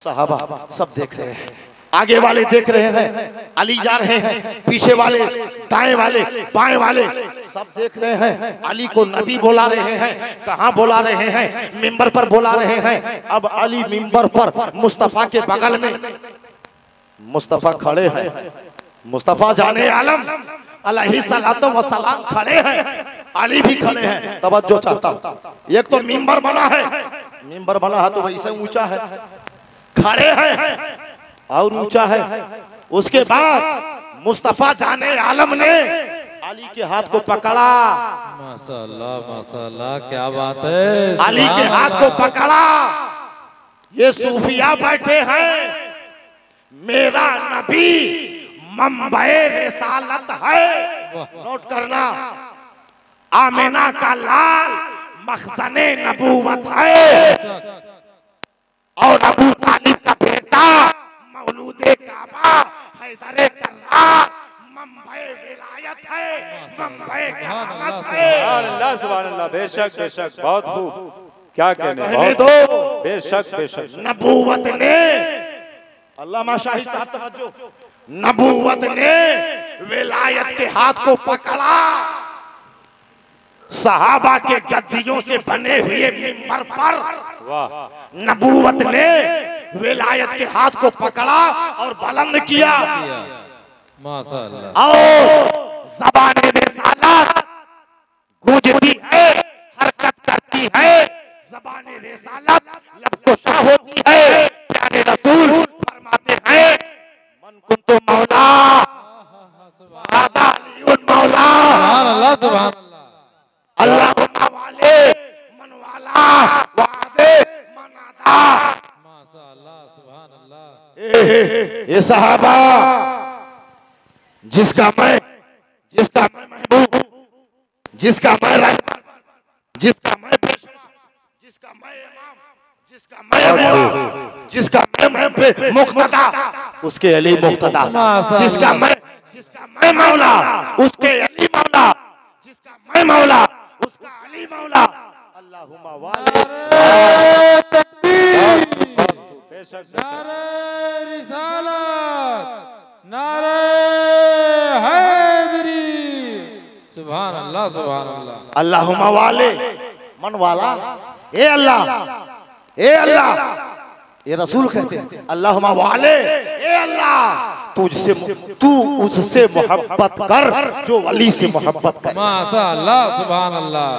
सहाबा सब देख रहे हैं, आगे वाले देख रहे हैं, अली जा रहे हैं, पीछे वाले, दाएं वाले, बाएं वाले सब देख रहे हैं। अली को नबी बुला रहे हैं, कहाँ बुला रहे हैं? मिंबर पर बुला रहे हैं। अब अली मिंबर पर मुस्तफा के बगल में, मुस्तफा खड़े हैं, मुस्तफा जाने आलम अलैहिस्सलातु वस्सलाम खड़े हैं, अली भी खड़े हैं। तवज्जो चाहता हूं, एक तो मिंबर बना है, मिंबर बना है तो वैसे ऊंचा है, खड़े हैं और ऊंचा है। उसके बाद मुस्तफा जाने आलम ने अली के हाथ को पकड़ा। माशाअल्लाह माशाअल्लाह, क्या बात है। अली के हाथ को पकड़ा। ये सूफिया बैठे हैं, मेरा नबी मंबए रिसालत है। नोट करना, आमिना का लाल मखज़ने नबूवत है और अबू तालिब का बेटा मौलूदे काबा हैदरे कर्रार मंबए विलायत है, मंबए कहामत है। अल्लाह सुभान अल्लाह, बेशक बेशक, बहुत खूब, क्या कहने दो। बेशक बेशक, नबूवत ने, अल्लामा शाही साहब तवज्जो, नबूवत ने विलायत के हाथ को पकड़ा। सहाबा के गद्दियों से बने हुए मिंबर पर नबूवत ने विलायत के हाथ को पकड़ा और बुलंद किया। माशाअल्लाह। और ज़बाने रिसालत गूंजती है, हरकत करती है, ज़बाने रिसालत लबकोशा होती है। प्यारे रसूल फरमाते हैं, मन कुंतु मौला हाज़ा अलीउन मौला। सुभान अल्लाह सुभान अल्लाह। अल्लाहुम्मा वाले मन वाला वादे मनादा। माशाअल्लाह सुभान अल्लाह। ये सहाबा जिसका मैं महबूब, जिसका मैं रहबर, जिसका मैं पेशवा, जिसका मैं इमाम, जिसका मैं जिसका मैं मुक्तदा, उसके अली मुक्तदा। जिसका मैं मौला, उसके अली मौला। जिसका मैं मौला, उसका अली मौला। अल्लाहुम्मा वाले बेशक, नारे रिसालत, नारे हैदरी। सुभान अल्लाह सुभान अल्लाह। अल्लाहुम्मा वाले मन वाला, ए अल्लाह, ए अल्लाह, ये रसूल कहते हैं अल्लाहुम्मा वाले, ए अल्लाह तुझसे, तू उससे मोहब्बत कर जो वली से मोहब्बत करे। माशाअल्लाह सुभान अल्लाह।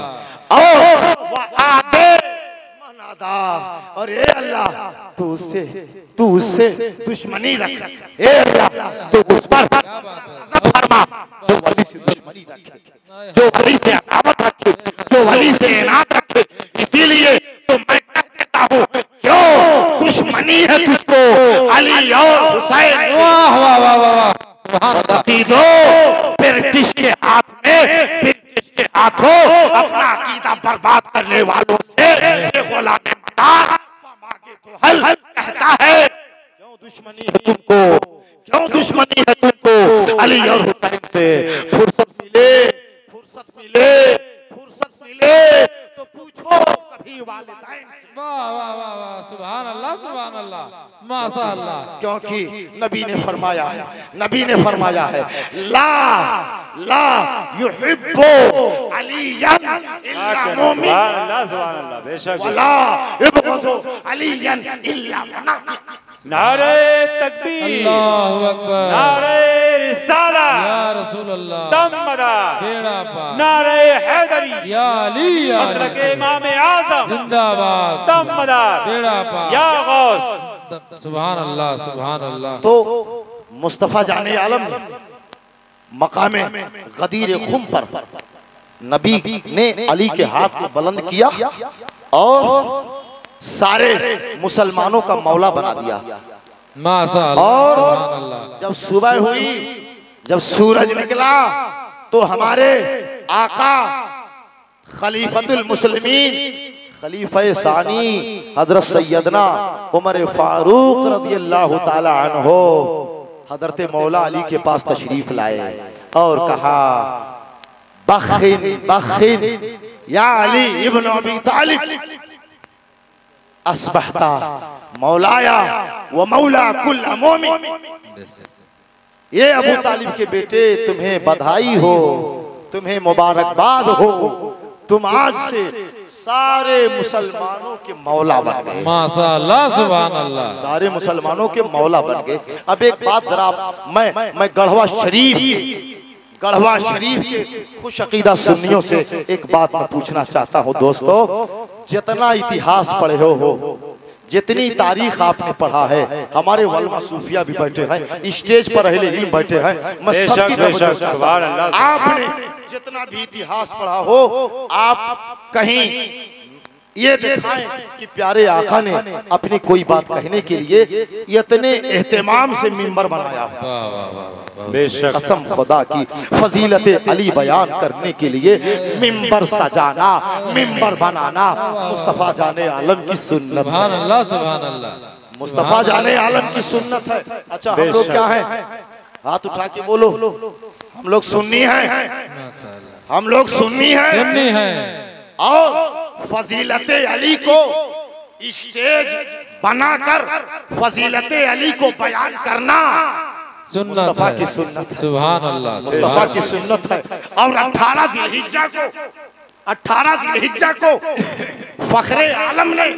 और आदे मनादा, और ए अल्लाह तू उससे दुश्मनी रख। ए अल्लाह तू उस पर फरमा जो वली से दुश्मनी रखे, जो वली से अदावत रखे, जो वली से इनात रखे। इसीलिए तो मैं कह देता हूँ, क्यों दुश्मनी है तुझको अली और हुसैन। वाह वाह वाह वाह, सुभान अल्लाह। दो ब्रिटिश के हाथ में, ब्रिटिश के हाथों अपना अकीदा बर्बाद करने वालों से गुलाम मदार मांगे तो हल कहता है। क्यों दुश्मनी है तुमको, क्यों दुश्मनी है तुमको अली और हुसैन से? फुर्सत मिले, फुर्सत मिले, फुर्सत मिले तो पूछो कभी वालिदैन से। वाह वाह वाह वाह, सुभान अल्लाह सुभान अल्लाह, माशाअल्लाह। क्योंकि नबी ने फरमाया है, नबी ने फरमाया है, ला ला युहिब्बु अलियन इल्ला मोमिन, अल्लाह सुभान अल्लाह, बेशक, वला युबग़ज़ु अलियन इल्ला मुनाफ़िक़। नारे तकबीर, अल्लाहु अकबर, नारे रिसालत, या रसूल अल्लाह, दमदार, बेड़ा पार, नारे हैदरी, या अली, या मसलक इमाम आज़म, जिंदाबाद, दमदार, बेड़ा पार, या गौस। सुभान अल्लाह सुभान अल्लाह। तो मुस्तफा जाने आलम ने मकामे गदीर खुम पर नबी ने अली के हाथ को बुलंद किया और सारे मुसलमानों का मौला बना दिया। माशाअल्लाह और सुभान अल्लाह। जब सुबह हुई, जब सूरज निकला तो हमारे आका खलीफतुल मुस्लिमीन, खलीफा सानी हजरत सैयदना उमर फारूक रज़ियल्लाहु ताला अन्हो हजरत मौला अली के पास तशरीफ लाए और कहा, बखिन बखिन या अली इब्न अबी तालिब, अस्बहता मौलाया व मौला कुल मोमिन। ये अबू तालिब के बेटे तुम्हें बधाई हो, तुम्हें मुबारकबाद हो, तुम आज से सारे मुसलमानों के मौला बन गए। माशाअल्लाह सुभान अल्लाह। सारे मुसलमानों के मौला बन गए। अब एक बात जरा मैं गढ़वा शरीफ के खुश अकीदा सुन्नियों से एक बात मैं पूछना चाहता हूँ दोस्तों। जितना इतिहास पढ़े हो, जितनी तारीख आपने पढ़ा है, हमारे वल्मा सूफिया भी बैठे हैं, स्टेज पर अहले इल्म बैठे हैं, मैं सबकी तवज्जो चाहता हूं। आपने जितना भी इतिहास पढ़ा हो, आप कहीं ये दिखाएं कि प्यारे आका ने अपनी कोई बात कहने के लिए इतने एहतमाम से मिंबर बनाया है। कसम खुदा की फजीलत अली बयान करने के लिए मिंबर सजाना, मिंबर बनाना मुस्तफा जाने आलम की सुन्नत है। सुभान अल्लाह सुभान अल्लाह। मुस्तफा जाने आलम की सुन्नत है। अच्छा, हम लोग क्या हैं? हाथ उठा के बोलो। हम लोग सुन्नी हैं, हम लोग सुन्नी हैं। और फजीलत अली को स्टेज बनाकर फजीलत अली को बयान करना मुस्तफा की सुन्नत है। सुभान अल्लाह, मुस्तफा की सुन्नत है। और 18 जिलहिज्जा को फखरे आलम ने,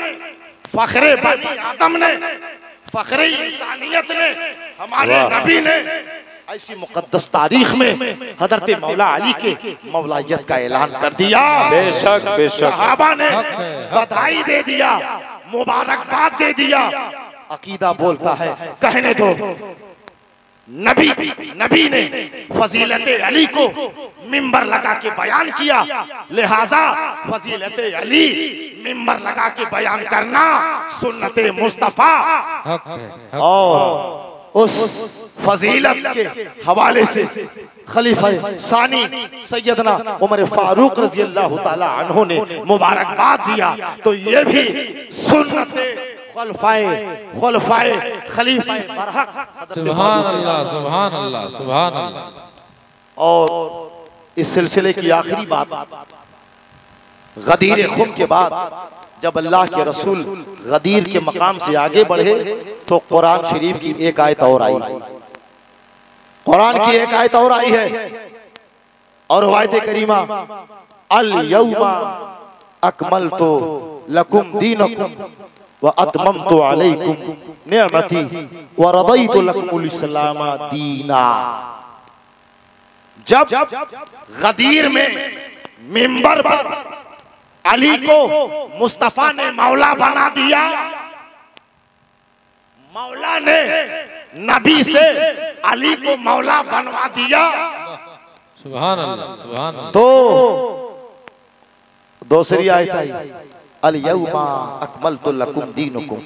फखरे बनी आदम ने, फखरे इंसानियत ने, हमारे नबी ने ऐसी मुकद्दस तारीख में हजरत मौला अली के मौलायत का ऐलान कर दिया। बेशक बेशक। सहाबा ने बधाई दे दिया, मुबारकबाद दे दिया। अकीदा बोलता है, कहने दो। नबी ने फजीलत अली को मिंबर लगा के बयान किया, लिहाजा फजीलत अली मिंबर लगा के बयान करना सुन्नत मुस्तफा। और उस फजीलत के हवाले से खलीफा सानी सैयदना उमर फारूक रजी अल्लाह ताला अन्हु ने मुबारकबाद दिया। तो ये भी सुन्नत खुलफाए खलीफा बरहक। सुभान अल्लाह सुभान अल्लाह सुभान अल्लाह। और इस सिलसिले की आखिरी बात, गदीर खुम के बाद जब अल्लाह के रसूल गदीर के मकाम से आगे बढ़े तो कुरान शरीफ की एक आयत और आई। कुरान की एक आयत और आई है और आयत करीमा, अल यौमा अकमलतु लकुम दीनकुम व अतममतु अलैकुम निअमती व रदीतु लकुमुल इस्लाम दीना। जब गदीर में मिंबर पर अली को मुस्तफा ने मौला बना दिया, मौला ने नबी से अली को मौला बनवा दिया। सुभान अल्लाह सुभान अल्लाह। तो दूसरी आयत आई, अल यौमा अकमलतु लकुम दीनुकुम,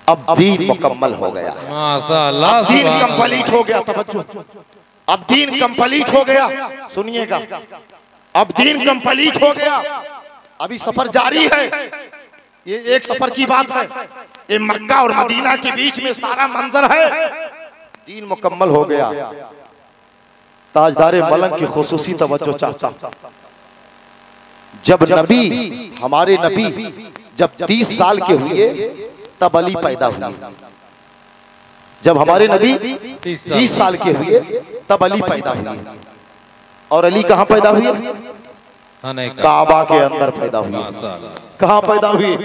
अब दीन मुकम्मल हो गया। माशाअल्लाह, दीन कंप्लीट हो गया। तवज्जो, अब दीन कंप्लीट हो गया। सुनिएगा, अब दीन कंप्लीट हो गया। अभी सफर जारी है। ये एक सफर की बात है। ये मक्का और मदीना के बीच में सारा मंजर है। दीन मुकम्मल हो गया। ताजदारे मलंग की खुसूसी तवज्जो चाहता। जब नबी, हमारे नबी जब 30 साल के हुए तब अली पैदा हुए। जब हमारे नबी 30 साल के हुए तब अली पैदा हुए। और अली कहाँ पैदा हुए? काबा के अंदर पैदा हुई। कहाँ पैदा हुई?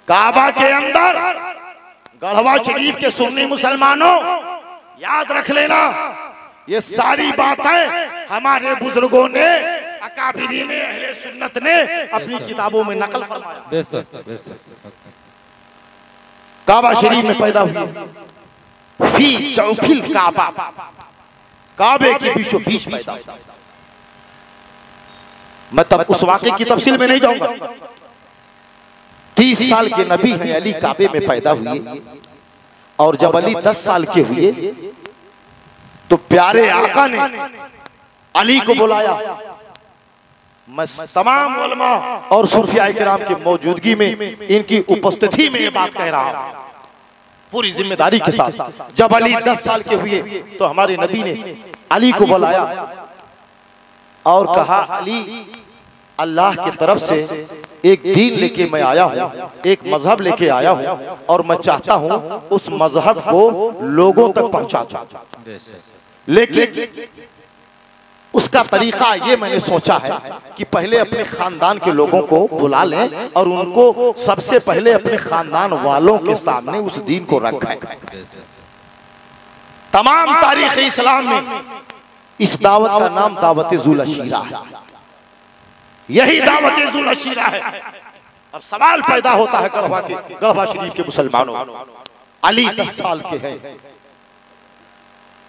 काबा के अंदर। गढ़वा शरीफ के सुन्नी मुसलमानों याद रख लेना, ये सारी बातें हमारे बुजुर्गों ने, अकाबिरीन अहले सुन्नत ने अपनी किताबों में नकल फरमाया। बेशक बेशक। काबा शरीफ में पैदा हुई। फी चौफिल काबा, काबे के बीचों बीच पैदा हुआ। मैं तब उस वाक़े की तफसील में नहीं जाऊंगा। 30 साल के नबी हैं अली, काबे में पैदा हुए। और जब अली 10 साल के हुए तो प्यारे आका ने अली को बुलाया। मैं तमाम उलमा और सूफिया किराम की मौजूदगी में, इनकी उपस्थिति में ये बात कह रहा हूं पूरी जिम्मेदारी के साथ। जब अली 10 साल के हुए तो हमारे नबी ने अली को बुलाया और कहा, अली, अल्लाह की तरफ से एक दीन लेके मैं आया हूँ, एक मजहब लेके आया हूँ और मैं चाहता हूँ उस मजहब को लोगों तक पहुँचा दूं। लेकिन उसका तरीका ये मैंने सोचा है कि पहले अपने खानदान के लोगों को बुला लें और उनको सबसे पहले अपने खानदान वालों के सामने उस दीन को रखें। तमाम तारीख़ इस्लाम में इस दावत का नाम दावत ज़ुल अशीरा है। यही दावत ज़ुल अशीरा है। अब सवाल पैदा होता है गढ़वा शरीफ के मुसलमानों, अली 10 साल के हैं।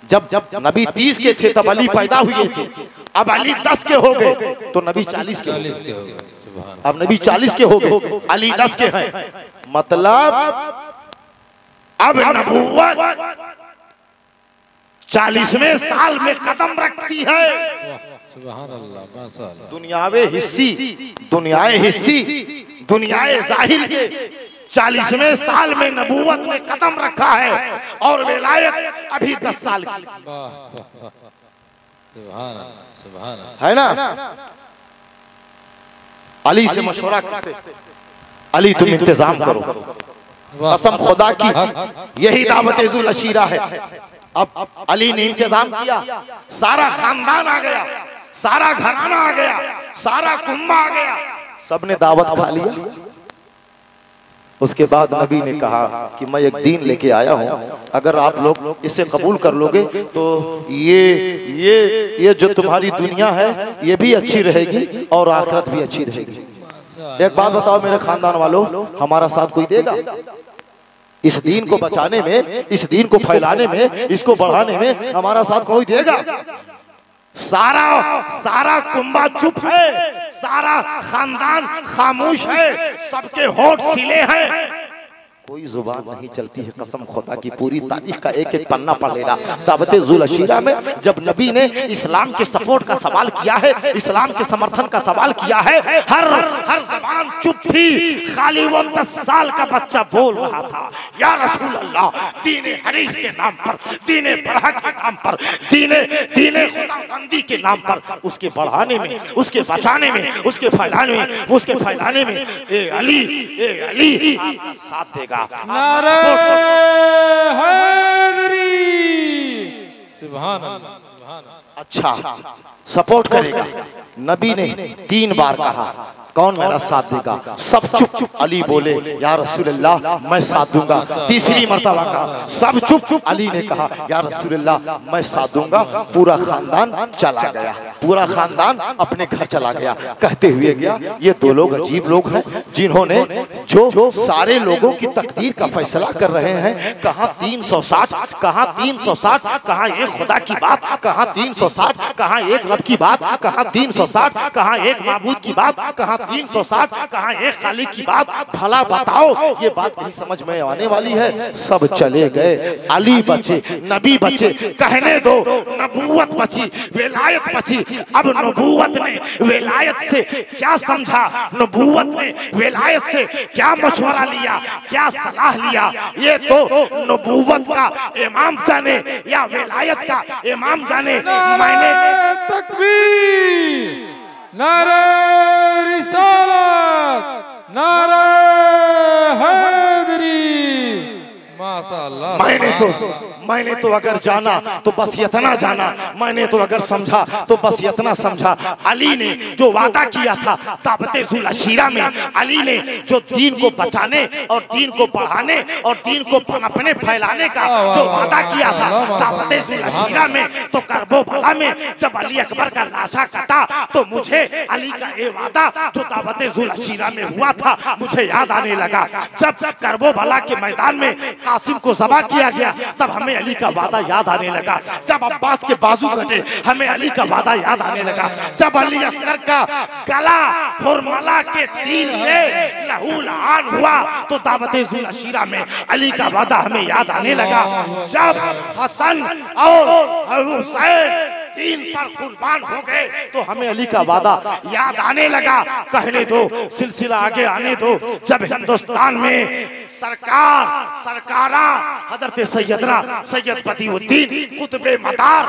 जब नबी 30 के थे तब अली पैदा हुए थे, अब अली 10 के हो गए तो नबी 40 के हो गए। अब नबी 40 के हो गए, अली 10 के हैं। मतलब अब नबूवत 40वें साल में कदम रखती है। दुनियावे हिस्सी दुनियाए जाहिर के 40वें साल में नबूवत ने कदम रखा है और विलायत अभी 10 साल की है ना। अली से मशवरा करते, अली तुम इंतजाम करो, कसम खुदा की यही दावत ज़ुल अशीरा है। अब अली ने इंतजाम किया, सारा खानदान आ गया, सारा घराना आ गया, सारा कुंबा आ गया, सबने दावत खा लिया। उसके बाद नबी ने कहा कि मैं एक दीन लेके आया हूँ, अगर आप लोग इसे कबूल कर लोगे तो ये जो तुम्हारी दुनिया है ये भी अच्छी रहेगी और आखिरत भी अच्छी रहेगी। एक बात बताओ मेरे खानदान वालों, हमारा साथ कोई देगा इस दीन को बचाने में, इस दीन को फैलाने में, इसको बढ़ाने में? हमारा साथ कोई देगा? सारा कुंबा चुप है, सारा खानदान खामोश है, सबके होठ सिले हैं, कोई जुबान नहीं चलती है। कसम खुदा की पूरी तारीख का एक एक पन्ना पढ़ लेना। दावत ज़ुल अशीरा में जब नबी ने इस्लाम के सपोर्ट का सवाल किया है, इस्लाम के समर्थन का सवाल किया है, हर जबान चुप थी। खाली वो 10 साल का बच्चा बोल रहा था, या रसूल अल्लाह, दीन हनीफ के नाम पर, दीन बरहक के नाम पर, दीन खुदाबंदी के नाम पर, उसके बढ़ाने में, उसके बचाने में, उसके फैलाने में ए अली आपका साथ देगा। नारे हैदरी, सुभान अल्लाह। अच्छा, सपोर्ट करेगा। नबी ने 3 बार कहा, कौन मेरा साथ देगा? सब चुप। अली बोले, या रसूलल्लाह मैं साथ दूंगा। तीसरी मर्तबा कहा, सब चुप। अली ने कहा, या रसूलल्लाह मैं साथ दूंगा। पूरा खानदान चला गया, पूरा खानदान अपने घर चला गया। कहते हुए गया, ये 2 लोग अजीब लोग हैं जिन्होंने जो सारे लोगों की तकदीर का फैसला कर रहे हैं। कहाँ 360, कहाँ 360, कहाँ एक खुदा की बात, कहाँ 360, कहाँ एक रब की बात, कहाँ 360, कहाँ एक माबूद की बात, कहाँ 360, कहाँ एक खालिक की बात। भला बताओ, ये बात नहीं समझ में आने वाली है। सब चले गए, अली बचे, नबी बचे। कहने दो, नबूवत बची, विलायत बची। अब नबूवत ने विलायत से क्या समझा, नबूवत ने विलायत से क्या मशवरा लिया, क्या सलाह लिया, ये तो नबूवत का इमाम जाने या विलायत का इमाम जाने। मैंने तकबीर, नारे रिसालत, नारे हैदरी, माशाअल्लाह। मैंने तो अगर जाना तो बस इतना जाना, मैंने तो अगर समझा तो बस इतना समझा। अली ने जो वादा किया था दावत ज़ुल अशीरा में, अली ने जो दीन को बचाने और दीन को बढ़ाने और दीन को अपने फैलाने का जो वादा किया था दावत ज़ुल अशीरा में, तो करबला में जब अली अकबर का लाशा कटा तो मुझे अली का ये वादा जो दावत ज़ुल अशीरा में हुआ था मुझे याद आने लगा। जब करबला के मैदान में कासिम को ज़बह किया गया तब हमें अली का वादा याद आने लगा। जब अब्बास के बाजू कटे हमें अली का वादा याद आने लगा। जब अली असगर का गला हुरमला के तीर से लहूलुहान हुआ तो दावत ज़ुल अशीरा में अली का वादा हमें याद आने लगा। जब हसन और हुसैन दीन पर कुर्बान हो गए तो हमें अली का वादा याद आने लगा। कहने दो, सिलसिला आगे आने दो। जब हिंदुस्तान में सरकारा हजरत सैयदना सैयद बदिउद्दीन कुतुबे मदार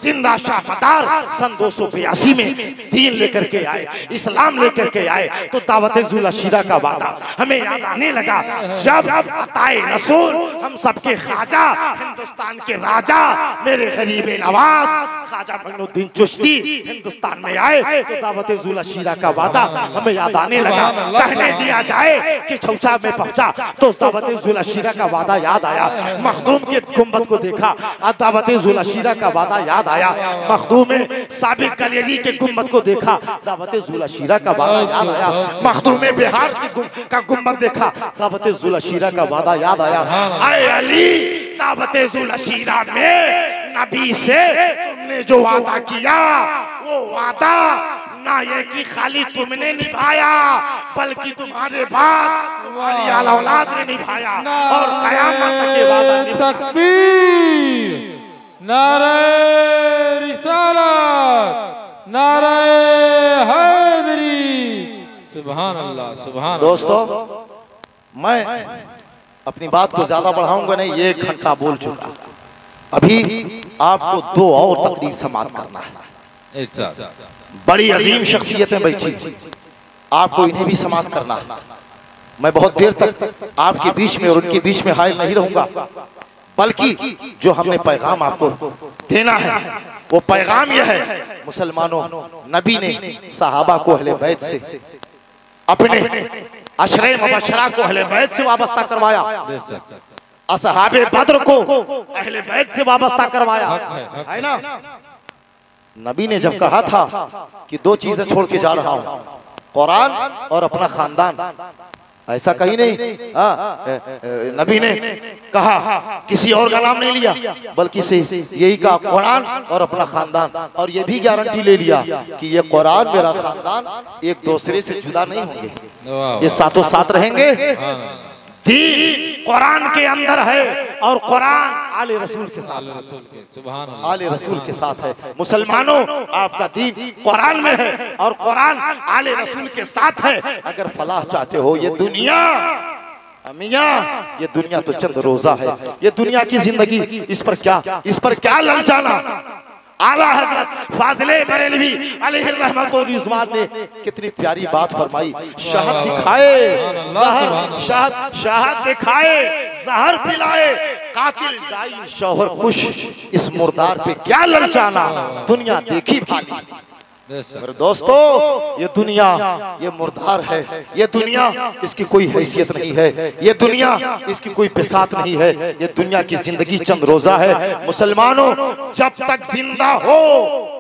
जिंदा शाह मदार सन 282 में दीन लेकर के आए, इस्लाम लेकर के आए, तो दावत जुलशीरा का वादा हमें याद आने लगा। जब अताए रसूल हम सबके ख्वाजा, हिंदुस्तान के राजा, मेरे गरीब नवाज ख्वाजा मोइनुद्दीन चिश्ती हिंदुस्तान में आए तो दावत जुलशीरा का वादा हमें याद आने लगा। कहने दिया जाए कि छौसा में पहुंचा तो दावत जुलशीरा का वादा याद आया। मखदूम के गुंबद को देखा, दावत जुलशीरा का वादा याद आया। मखदूम साबिर कलेली के गुंबद को देखा, दावत जुलशीरा का वादा याद आया। मखदूम बिहार का गुंबद देखा, दावत जुलशीरा का वादा याद आया। ऐ अली, दावत जुलशीरा में नबी से तुमने जो वादा किया वो वादा ना ये कि खाली तुमने निभाया बल्कि तुम्हारे बाद तुम्हारी आला औलाद ने निभाया और क़यामत तक ये वादा निभाया। तकबीर, नारे रिसालत, नारे हैदरी, सुभान अल्लाह, सुभान। दोस्तों, मैं अपनी बात को ज्यादा बढ़ाऊंगा नहीं, 1 घंटा बोल चुका। अभी आपको 2 और तकरीर समाप्त करना है। बड़ी अजीम शख्सियतें बैठी, आपको इन्हें भी समाप्त करना है। मैं बहुत देर तक आपके बीच में और उनके बीच में हायल नहीं रहूंगा, बल्कि जो हमने पैगाम आपको देना है वो पैगाम यह है, मुसलमानों, नबी ने सहाबा को अहले बैत से, अपने अशरे मुबशरा को अहले बैत से वाबस्ता करवाया, असहाबे बद्र को अहले बैत से वाबस्ता करवाया, है ना। नबी ने जब कहा था कि 2 चीजें छोड़ के जा रहा हूं, कुरान और अपना खानदान, ऐसा कहीं नहीं। नबी ने कहा, किसी और का नाम नहीं लिया, बल्कि से यही कहा, कुरान और अपना खानदान, और ये भी गारंटी ले लिया कि ये कुरान मेरा खानदान एक दूसरे से जुदा नहीं होंगे, ये साथों साथ रहेंगे। दीन कुरान के अंदर है और कुरान आले रसूल के साथ है, आले रसूल के साथ है। मुसलमानों, आपका दीन कुरान में है और कुरान आले रसूल के साथ है। अगर फलाह चाहते हो, ये दुनिया मियां, ये दुनिया तो चंद रोजा है, ये दुनिया की जिंदगी, इस पर क्या ललचाना। आला हज़रत फाज़िले बरेलवी अलैहि रहमत व रिज़वान ने कितनी प्यारी बात फरमाई। शहद दिखाए, शहद दिखाए, जहर पिलाए, कातिल डाई शौहर खुश, इस मुर्दार पे क्या ललचाना, दुनिया देखी भाली। दोस्तों, ये दुनिया ये मुर्दार है, ये दुनिया इसकी कोई हैसियत नहीं है, ये दुनिया इसकी कोई बिसात नहीं है, ये दुनिया की जिंदगी चंद रोजा है। मुसलमानों, जब तक जिंदा हो,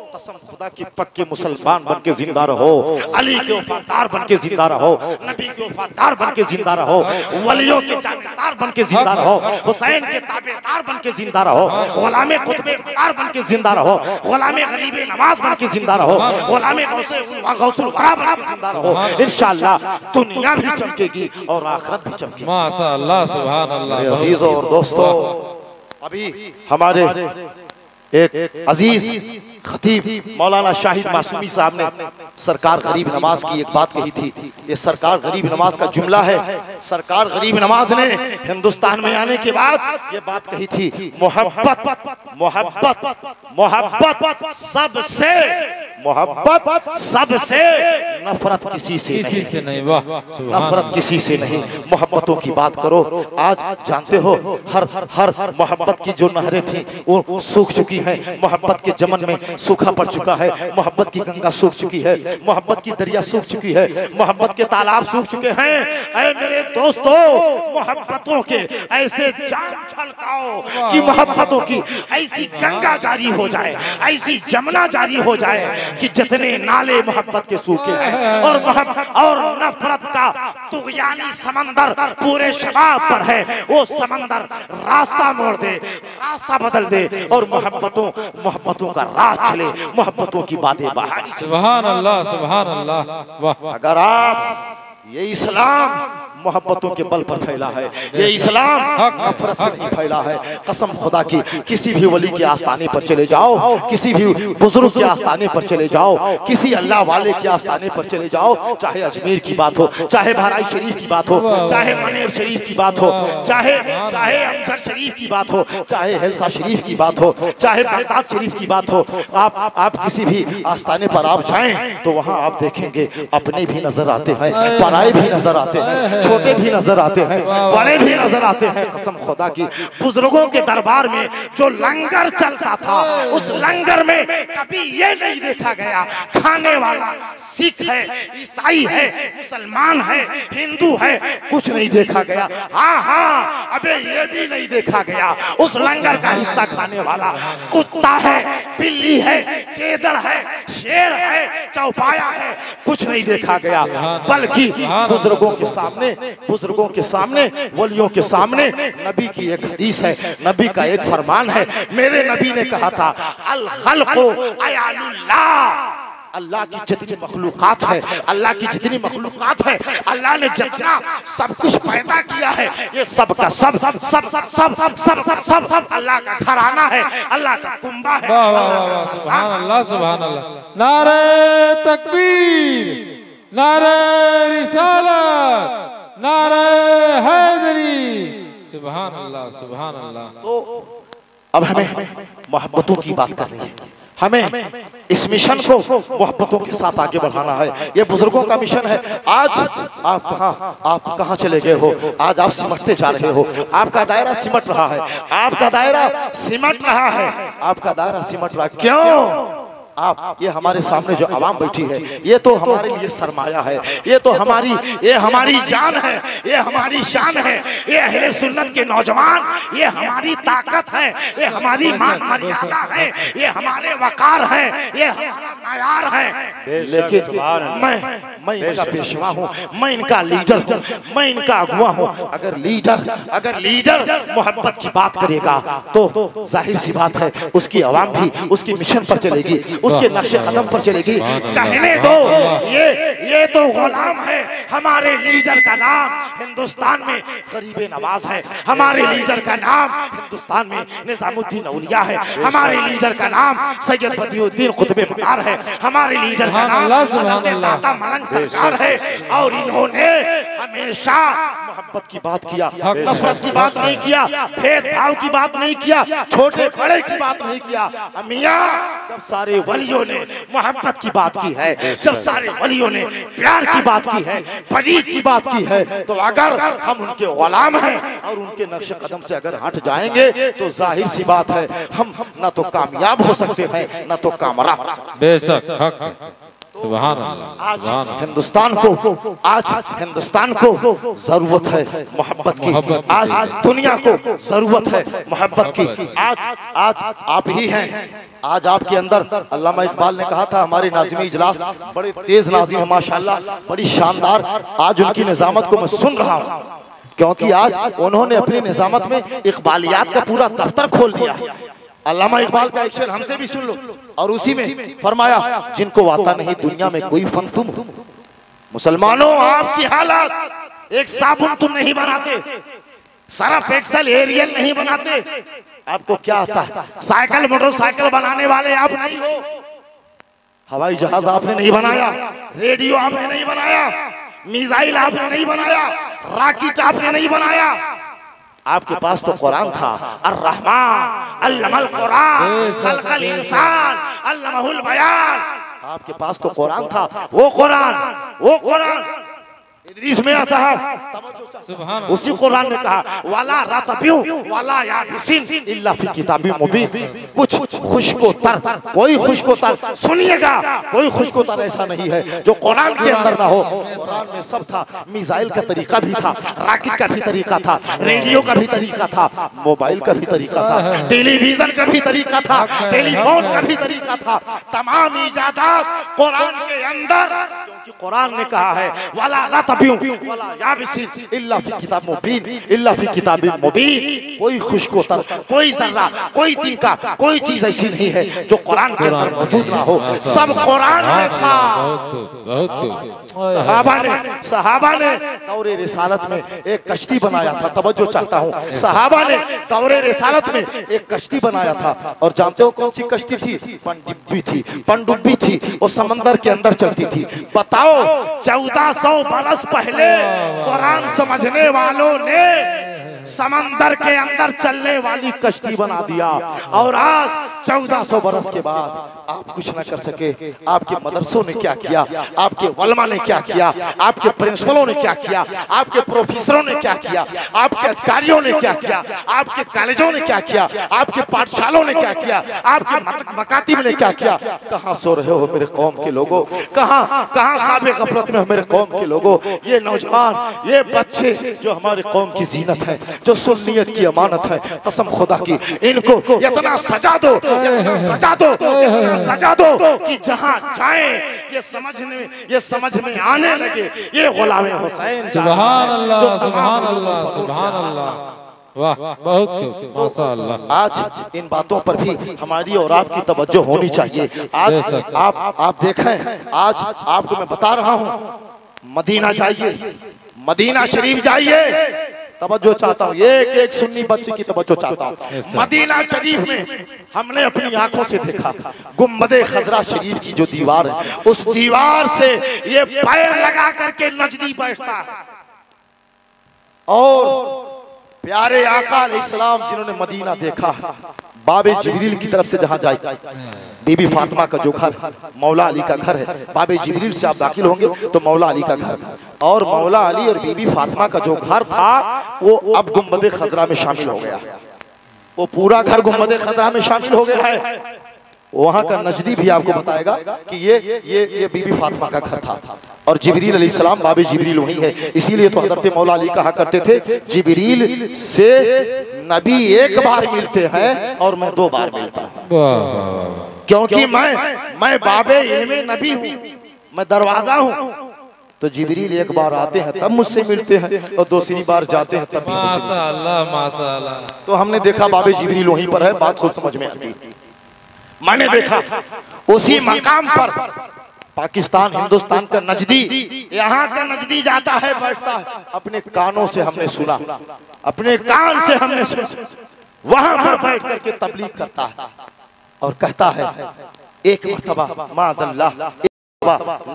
कसम खुदा की पक्के मुसलमान बन के जिंदा रहो, अली के वफादार बन के जिंदा रहो, नबी के वफादार बन के जिंदा रहो, वलियों के जानसार बन के जिंदा रहो, हुसैन के ताबेदार बन के जिंदा रहो, गुलामे कुतुबे मदार बन के जिंदा रहो, गुलामे गरीबे नवाज बन के जिंदा रहो, गुलामे गौसुल वरा बन के जिंदा रहो। इंशाअल्लाह दुनिया भी चमकेगी और आखिरत भी चमकेगी। माशाअल्लाह, सुभान अल्लाह। अजीजों और दोस्तों, अभी हमारे एक अजीज खतीब मौलाना शाहिद मासूमी साहब ने सरकार गरीब नवाज की एक बात कही थी। ये सरकार गरीब नवाज का जुमला है। सरकार गरीब नवाज ने हिंदुस्तान में आने के बाद ये बात कही थी, मोहब्बत मोहब्बत मोहब्बत सबसे, मोहब्बत सबसे, नफरत किसी से नहीं, नफरत किसी से नहीं, मोहब्बतों की बात करो। आज जानते हो हर मोहब्बत की जो नहरें थी वो सूख चुकी हैं, मोहब्बत के जमन में सूखा पड़ चुका है, मोहब्बत की गंगा सूख चुकी है, मोहब्बत की दरिया सूख चुकी है, मोहब्बत के तालाब सूख चुके हैं। ऐ मेरे दोस्तों, मोहब्बतों के ऐसे जान छलकाओ कि मोहब्बतों की ऐसी गंगा जारी हो जाए, ऐसी जमुना जारी हो जाए कि जितने नाले मोहब्बत के सूखे हैं और नफरत का तुग़यानी समंदर पूरे शबाब पर है, वो समंदर रास्ता मोड़ दे, रास्ता बदल दे और मोहब्बतों का राह चले, मोहब्बतों की बातें बाहर। सुभान अल्लाह, सुभान अल्लाह। वाह, अगर आप ये इस्लाम मोहब्बतों के बल पर फैला है। ये इस्लाम नफरत से नहीं फैला है। कसम खुदा की, किसी भी वली के आस्थाने पर चले जाओ, किसी भी बुजुर्ग के आस्थाने पर चले जाओ, किसी अल्लाह वाले के आस्थाने पर चले जाओ, चाहे अजमेर की बात हो, चाहे बहराइच शरीफ की बात हो, चाहे मनेर शरीफ की बात हो, चाहे अमजद शरीफ की बात हो, चाहे हेल्सा शरीफ की बात हो, चाहे बगदाद शरीफ की बात हो, आप किसी भी आस्थाने पर आप जाएं तो वहां आप देखेंगे अपने भी नजर आते हैं, पराए भी नजर आते हैं, छोटे भी नजर आते हैं, बड़े भी नजर आते हैं। कसम खुदा की, बुजुर्गों के दरबार में जो लंगर चलता था, उस लंगर में कभी ये नहीं देखा गया खाने वाला सिख है, ईसाई है, मुसलमान है, हिंदू है, कुछ नहीं देखा गया। हाँ, अबे ये भी नहीं देखा गया उस लंगर का हिस्सा खाने वाला कुत्ता है, बिल्ली है, केदड़ है, शेर है, चौपाया है, कुछ नहीं देखा गया। बल्कि बुजुर्गों के सामने, वलियों के सामने नबी की एक हदीस है, नबी का एक फरमान है। मेरे नबी ने कहा था, अल खल्क़ु अयालुल्लाह, अल्लाह की जितनी मखलूकात है, अल्लाह की जितनी मखलूकात है, अल्लाह ने जितना सब कुछ पैदा किया है, ये सब का सब सब सब सब सब सब सब सब सब अल्लाह का घराना है, अल्लाह का कुंबा है। वाह वाह वाह, सुभान अल्लाह, सुभान अल्लाह। नारे तकबीर, नारे रिसालत, नारे हैदरी, सुभान अल्लाह, सुभान अल्लाह। तो अब हमें मोहब्बतों की बात करनी है, हमें इस मिशन को मोहब्बतों के साथ आगे बढ़ाना है। ये बुजुर्गों का मिशन है। आज आप कहाँ चले गए हो? आज आप सिमटते जा रहे हो, आपका दायरा सिमट रहा है, आपका दायरा सिमट रहा है, आपका दायरा सिमट रहा है। क्यों? आप, ये हमारे सामने जो आवाम बैठी है, ये तो हमारे लिए सरमाया है, ये तो हमारी जान है, ये हमारी शान है, ये अहले सुन्नत के नौजवान, ये हमारी ताकत है, ये हमारी मान मर्यादा है, ये हमारे वकार है, ये हमारा नायार है। लेकिन मैं इनका पेशवा हूँ, मैं इनका लीडर हूँ, मैं इनका अगुआ हूँ। अगर लीडर मोहब्बत की बात करेगा तो जाहिर सी बात है उसकी आवाम भी उसकी मिशन पर चलेगी, उसके नक्शे कदम पर चलेगी। कहने दो, ये तो गुलाम है। हमारे लीडर का नाम हिंदुस्तान में गरीब नवाज है, हमारे लीडर का नाम हिंदुस्तान में निजामुद्दीन औलिया है, हमारे लीडर का नाम सैयद बदियुद्दीन कुतुब मीनार है, हमारे लीडर का नाम दाता मलंग सरकार है। और इन्होंने हमेशा मोहब्बत की बात किया, नफरत की बात नहीं किया, भेदभाव की बात नहीं किया, छोटे बड़े की बात नहीं किया। मियां, जब सारे वलियों ने मोहब्बत की बात की है, जब सारे वलियों ने प्यार की बात की है, फजीद की बात की है, तो अगर हम उनके गुलाम हैं और उनके नक्शे कदम से अगर हट जाएंगे तो जाहिर सी बात है हम न तो कामयाब हो सकते हैं न तो कामयाब। बेशक हक है। सुभान अल्लाह। आज हिंदुस्तान को जरूरत है मोहब्बत की, आज दुनिया को जरूरत है मोहब्बत की। आज आप ही हैं, आज आपके अंदर, अल्लामा इकबाल ने कहा था, हमारे नाज़िम इजलास बड़े तेज नाज़िम है माशाल्लाह, बड़ी शानदार। आज उनकी निजामत को मैं सुन रहा हूँ, क्योंकि आज उन्होंने अपनी निजामत में इकबालियात का पूरा दफ्तर खोल दिया है। अल्लामा इकबाल का एक शेर हमसे भी सुन लो, और उसी में फरमाया, जिनको आता नहीं दुनिया में कोई फन तुम, मुसलमानों आपकी हालत, एक साबुन तुम नहीं बनाते, सरफ एक्सल एरियल नहीं बनाते, आपको क्या आता है? साइकिल मोटरसाइकिल बनाने वाले आप नहीं हो, हवाई जहाज आपने नहीं बनाया, रेडियो आपने नहीं बनाया, मिसाइल आपने नहीं बनाया, रॉकेट आपने नहीं बनाया। आपके पास तो कुरान था, अर्रहमान अल्लमल कुरान खलकल इंसान अल्लमहुल बयान। आपके पास तो कुरान था, वो कुरान इदरीस मियां साहब, उसी कुरान ने कहा, वाला रतबियु वाला याबिसिन इल्ला फी किताबिम मुबीन। कुछ खुशको-तर, कोई खुशको-तर, सुनिएगा, कोई खुशको-तर ऐसा नहीं है जो कुरान के अंदर ना हो। कुरान में सब था, मिसाइल का तरीका भी था, रॉकेट का भी तरीका था, रेडियो का भी तरीका था, मोबाइल का भी तरीका था, टेलीविजन का भी तरीका था, टेलीफोन का भी तरीका था। तमाम इजादात कुरान के अंदर, क्योंकि कुरान ने कहा है वाला रतबियु वाला याबिसिन इल्ला फी किताब मुबीन, इल्ला फी किताब मुबीन। कोई खुशकोतर, कोई जर्रा, कोई तिनका, कोई चीज ऐसी नहीं है जो कुरान के अंदर मौजूद ना हो, सब कुरान में था। सहाबा ने दौरे रिसालत में एक कश्ती बनाया था। तवज्जो चाहता हूँ, सहाबा ने दौरे रिसालत में एक कश्ती बनाया था। और जानते हो कौन सी कश्ती थी? पनडुब्बी थी। पनडुब्बी थी, वो समंदर के अंदर चलती थी। बताओ 1400 बरस पहले कुरान समझने वालों ने समंदर के अंदर चलने वाली कश्ती बना दिया, और आज 1400 बरस के बाद आप कुछ न कर सके। आपके मदरसों ने क्या किया, आपके वलमा ने क्या किया, आपके प्रिंसिपलों ने क्या किया, आपके प्रोफेसरों ने क्या किया, आपके अधिकारियों ने क्या किया, आपके कॉलेजों ने क्या किया, आपके पाठशालों ने क्या किया, आपके मकातिब ने क्या किया। कहाँ सो रहे हो मेरे कौम के लोगों? कहाँ ख्वाबे गफलत में हो मेरे कौम के लोगों? ये नौजवान, ये बच्चे जो हमारे कौम की जीनत है, जो सुन्नियत की अमानत है, कसम खुदा की इनको इतना सजा दो, इतना सजा दो, इतना सजा दो कि जहां जाए ये समझ में आने लगे ये गुलाम हुसैन। सुभान अल्लाह, सुभान अल्लाह, सुभान अल्लाह। वाह, बहुत खूब, माशाअल्लाह। आज इन बातों पर भी हमारी और आपकी तवज्जो होनी चाहिए। आज आप देखें, आज आपको मैं बता रहा हूँ, मदीना जाइए, मदीना शरीफ जाइए। तवज्जो चाहता हूँ, एक सुन्नी बच्चे की तवज्जो चाहता हूँ। मदीना शरीफ में हमने अपनी आंखों से देखा गुम्बदे खजरा शरीफ की जो दीवार है, उस दीवार से ये पैर लगा करके नजदी बैठता है। और प्यारे आका अलैहिस्सलाम जिन्होंने मदीना देखा, बाबे जिब्रील की तरफ से जहाँ जाए, बीबी फातिमा का जो घर मौला अली का घर है, बाबे जिब्रील से आप दाखिल होंगे तो मौला अली का घर, और मौला अली और बीबी फातिमा का जो घर था वो अब गुम्बदे खजरा में शामिल हो गया। वो पूरा घर गुम्बदे खजरा में शामिल हो गया है। वहाँ का नजदी भी आपको बताएगा कि ये बीबी फातिमा का घर था, और जिब्रील अलैहिस्सलाम बाबे जिब्रील वही है। इसीलिए तो हज़रत मौला अली कहा करते थे, जिब्रील से नबी एक बार मिलते हैं और मैं 2 बार मिलता हूँ, क्योंकि मैं बाबे इल्मे नबी हूँ, मैं दरवाजा हूँ। तो जिब्रील एक बार आते हैं तब मुझसे मिलते हैं, और दूसरी बार जाते हैं तब भी मुझसे मिलते हैं। माशाअल्लाह, माशाअल्लाह। तो हमने देखा बाबे जिब्रील वहीं पर है, बात खुद समझ में आती। मैंने देखा उसी मकाम पर पाकिस्तान हिंदुस्तान का नजदी, यहाँ का नजदी जाता है, बैठता है। अपने कानों से हमने सुना, अपने कान से हमने सुना, वहां पर बैठ करके तबलीग करता है और कहता है, एक मर्तबा माज़अल्लाह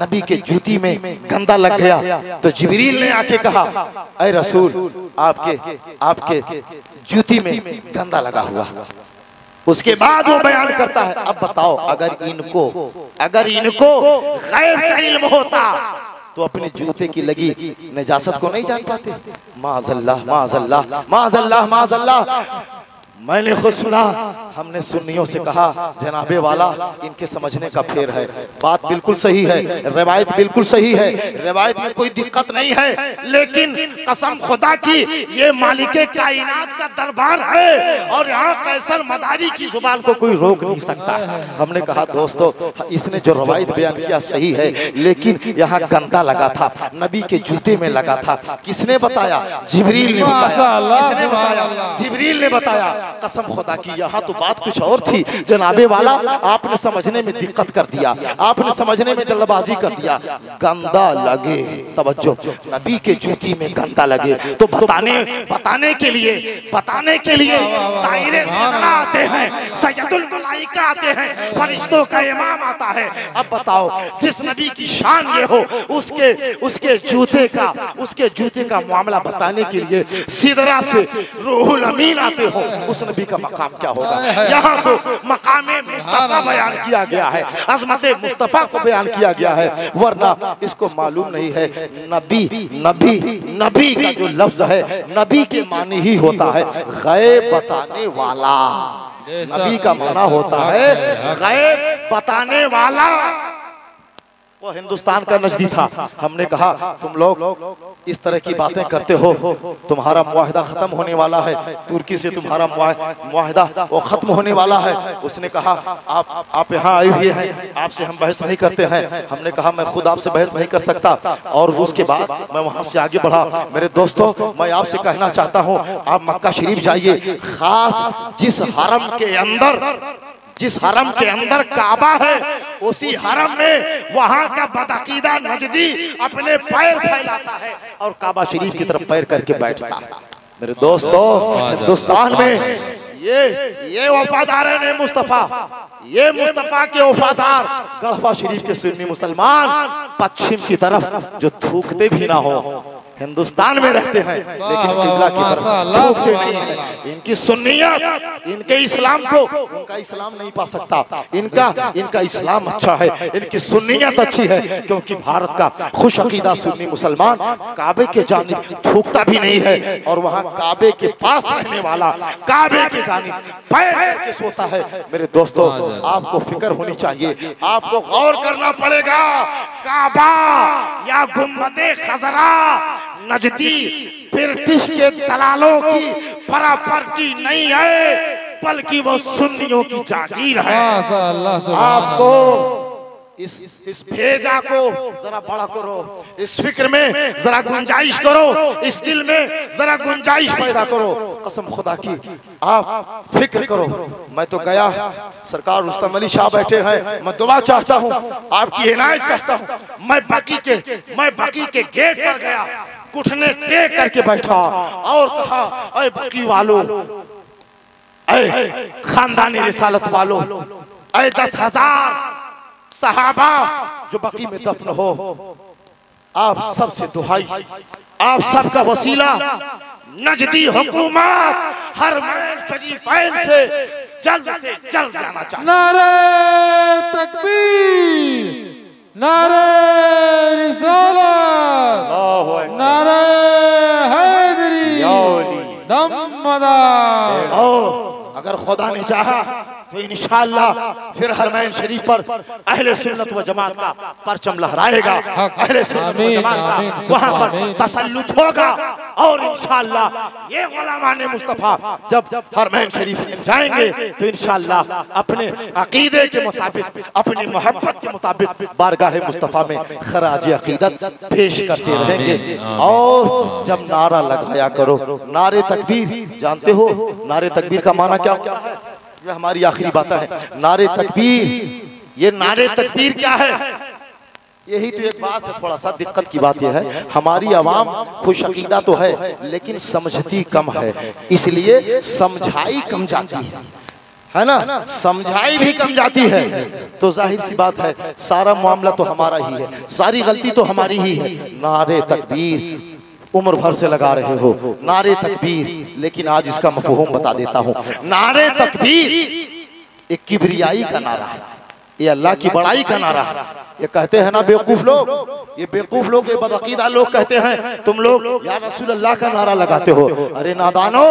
नबी के जूती में गंदा लग गया, तो जिब्रील ने आके कहा, ऐ रसूल, आपके जूती में गंदा लगा हुआ। उसके बाद वो बयान करता है, अब बताओ अगर इनको गैर का इल्म होता तो अपने जूते की लगी नजासत को नहीं जान पाते। माज़अल्लाह, माज़अल्लाह, माज़अल्लाह, माज़अल्लाह। मैंने खुद सुना, हमने सुन्नियों से कहा, जनाबे वाला इनके समझने का फेर है, बात बिल्कुल सही है, रिवायत बिल्कुल सही है, रिवायत में कोई दिक्कत नहीं है, लेकिन कसम खुदा की ये मालिके कायनात का दरबार है, और यहाँ कैसर मदारी की जुबान को कोई रोक नहीं सकता। हमने कहा दोस्तों, इसने जो रवायत बयान किया सही है, लेकिन यहाँ गंदा लगा था, नबी के जूते में लगा था। किसने बताया? जिब्रील ने बताया। किसने बताया? जिब्रील ने बताया। कसम खुदा की यहाँ तो बात कुछ और थी। जनाबे वाला आपने समझने में दिक्कत कर दिया, आपने समझने में जल्दबाजी कर दिया। गंदा लगे, तवज्जो, नबी के जूती में गंदा लगे तो बताने के लिए ताहिरे सिदरा आते हैं, सैयदुल मलाइका आते हैं, फरिश्तों का इमाम आता है। अब बताओ, जिस नबी की शान ये हो, उसके जूते का मामला बताने के लिए सिदरा से रूहुल अमीन आते हो, उस नबी का मकाम क्या होगा? यहाँ तो मकामे मुस्तफा बयान किया गया है, अज़मते मुस्तफा को बयान किया गया है, वरना इसको मालूम नहीं है। नबी का जो लफ्ज है, नबी के माने ही होता है गैब बताने वाला। नबी का माना होता है गैब बताने वाला। वो हिंदुस्तान का नजदी था। हमने कहा तुम लोग इस तरह की बातें करते हो, तुम्हारा मुआहदा खत्म होने वाला है, तुर्की से तुम्हारा मुआहदा वो खत्म होने वाला है। उसने कहा आप यहाँ आए हुए हैं, आपसे हम बहस नहीं करते हैं। हमने कहा मैं खुद आपसे बहस नहीं कर सकता। और उसके बाद मैं वहाँ से आगे बढ़ा। मेरे दोस्तों, मैं आपसे कहना चाहता हूँ, आप मक्का शरीफ जाइए, खास जिस हरम के अंदर काबा है, उसी हरम में वहां का बदअकीदा नजदी अपने पैर फैलाता है और काबा शरीफ की तरफ पैर करके बैठता है। मेरे दोस्तों, हिंदुस्तान में ये वफादार है मुस्तफा, ये मुस्तफा के वफादार गढ़वा शरीफ के सुन्नी मुसलमान पश्चिम की तरफ जो थूकते भी ना हो, हिंदुस्तान में रहते हैं लेकिन किबला की तरफ थूकते नहीं हैं। इनकी सुन्नियत, इनके इस्लाम को, उनका इस्लाम नहीं पा सकता। इनका इस्लाम अच्छा है, इनकी सुन्नियत अच्छी है, क्योंकि भारत का खुश अकीदा सुन्नी मुसलमान काबे के जानिब थूकता भी नहीं है और वहाँ काबे के पास रहने वाला काबे के जानिब पैर करके सोता है। मेरे दोस्तों, आपको फिक्र होनी चाहिए, आपको गौर करना पड़ेगा। काबा या गुंबदे खजरा नजदी ब्रिटिश के दलालों की प्रॉपर्टी नहीं है, बल्कि वो सुन्नियों की जागीर है। आपको इस भेजा को जरा बड़ा करो, इस फिक्र में जरा गुंजाइश करो, इस दिल में जरा गुंजाइश पैदा करो। कसम खुदा की आप फिक्र करो। मैं तो गया, सरकार रुस्तम अली शाह बैठे हैं, मैं दुआ चाहता हूँ, आपकी इनायत चाहता हूँ। मैं बाकी के गेट पर गया, घुटने टेक करके बैठा और कहा, ऐ बकी वालों, ऐ खानदानी रिसालत वालों, ऐ 10,000 सहाबा जो बकी में दफन हो, आप सबसे दुहाई, आप सबका वसीला नजदी हुकूमत हरमैन शरीफैन से जल्द जाना चाहिए। नारे तकबीर, नारे रिसालत, नारे हैदरी, दमदार। अगर खुदा ने चाहा तो इंशाअल्लाह फिर हरमैन शरीफ पर अहले सुन्नत व जमात का परचम लहराएगा, अहले सुन्नत व जमात का वहां पर तसल्लुत होगा। और इंशाअल्लाह ये गुलामान मुस्तफा जब हरमैन शरीफ में जाएंगे तो इंशाअल्लाह अपने अकीदे के मुताबिक, अपनी मोहब्बत के मुताबिक बारगाह मुस्तफा में खराज अकीदत पेश करते रहेंगे। और जब नारा लगाया करो, नारे तकबीर, जानते हो नारे तकबीर का माना क्या है? ये हमारी आखिरी बात है। नारे तकबीर, ये नारे तकबीर क्या है? यही तो एक बात है, थोड़ा सा दिक्कत की बात यह है, हमारी आवाम खुश अकीदा तो है लेकिन समझती कम है, इसलिए समझाई कम जाती है ना, समझाई भी कम जाती है। तो जाहिर सी बात है सारा मामला तो हमारा ही है, सारी गलती तो हमारी ही है। नारे तकबीर उम्र भर से लगा रहे हो, नारे तकबीर, लेकिन आज इसका मफहूम बता देता हूँ। नारे तकबीर एक किबरियाई का नारा है, ये अल्लाह की बड़ाई का नारा है। ये कहते हैं ना बेवकूफ लोग, ये बेवकूफ लोग, ये बदअकीदा लोग कहते हैं तुम लोग या रसूल अल्लाह का नारा लगाते हो। अरे नादानो,